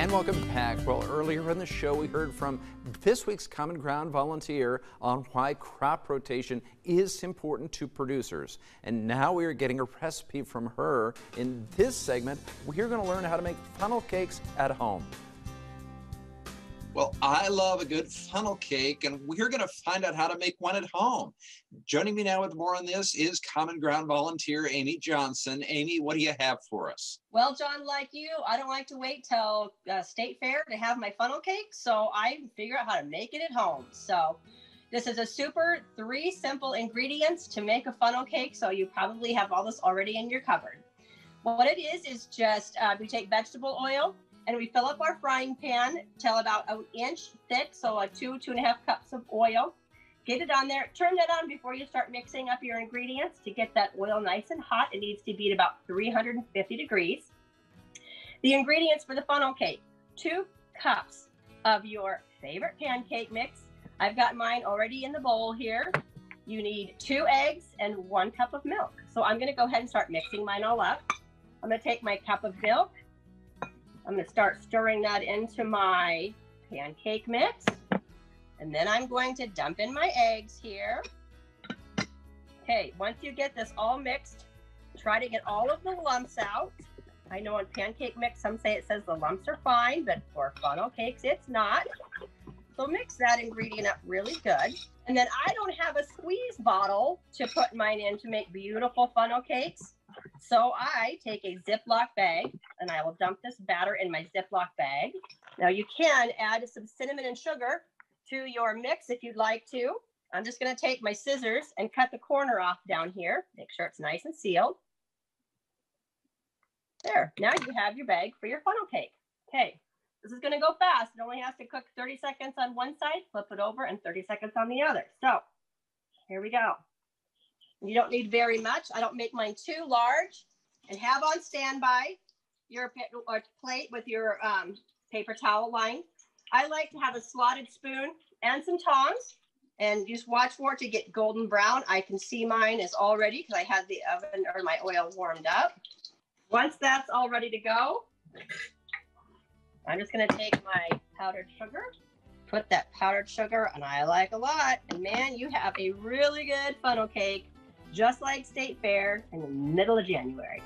And welcome back. Well, earlier in the show, we heard from this week's Common Ground volunteer on why crop rotation is important to producers. And now we are getting a recipe from her. In this segment, we're going to learn how to make funnel cakes at home. Well, I love a good funnel cake, and we're going to find out how to make one at home. Joining me now with more on this is Common Ground volunteer Amy Johnson. Amy, what do you have for us? Well, John, like you, I don't like to wait till state fair to have my funnel cake, so I figure out how to make it at home. So this is a super 3 simple ingredients to make a funnel cake, so you probably have all this already in your cupboard. What it is just we take vegetable oil, and we fill up our frying pan till about an inch thick, so 2.5 cups of oil. Get it on there. Turn that on before you start mixing up your ingredients to get that oil nice and hot. It needs to be at about 350 degrees. The ingredients for the funnel cake: 2 cups of your favorite pancake mix. I've got mine already in the bowl here. You need 2 eggs and 1 cup of milk. So I'm going to go ahead and start mixing mine all up. I'm going to take my cup of milk. I'm going to start stirring that into my pancake mix. And then I'm going to dump in my eggs here. Okay, once you get this all mixed, try to get all of the lumps out. I know in pancake mix, some say it says the lumps are fine, but for funnel cakes, it's not. So mix that ingredient up really good. And then I don't have a squeeze bottle to put mine in to make beautiful funnel cakes. So I take a Ziploc bag and I will dump this batter in my Ziploc bag. Now you can add some cinnamon and sugar to your mix if you'd like to. I'm just going to take my scissors and cut the corner off down here. Make sure it's nice and sealed. There, now you have your bag for your funnel cake. Okay, this is going to go fast. It only has to cook 30 seconds on one side, flip it over, and 30 seconds on the other. So here we go. You don't need very much. I don't make mine too large. And have on standby your plate with your paper towel line. I like to have a slotted spoon and some tongs, and just watch for it to get golden brown. I can see mine is all ready because I had the oven or my oil warmed up. Once that's all ready to go, I'm just going to take my powdered sugar, put that powdered sugar, and I like a lot. And man, you have a really good funnel cake, just like State Fair in the middle of January.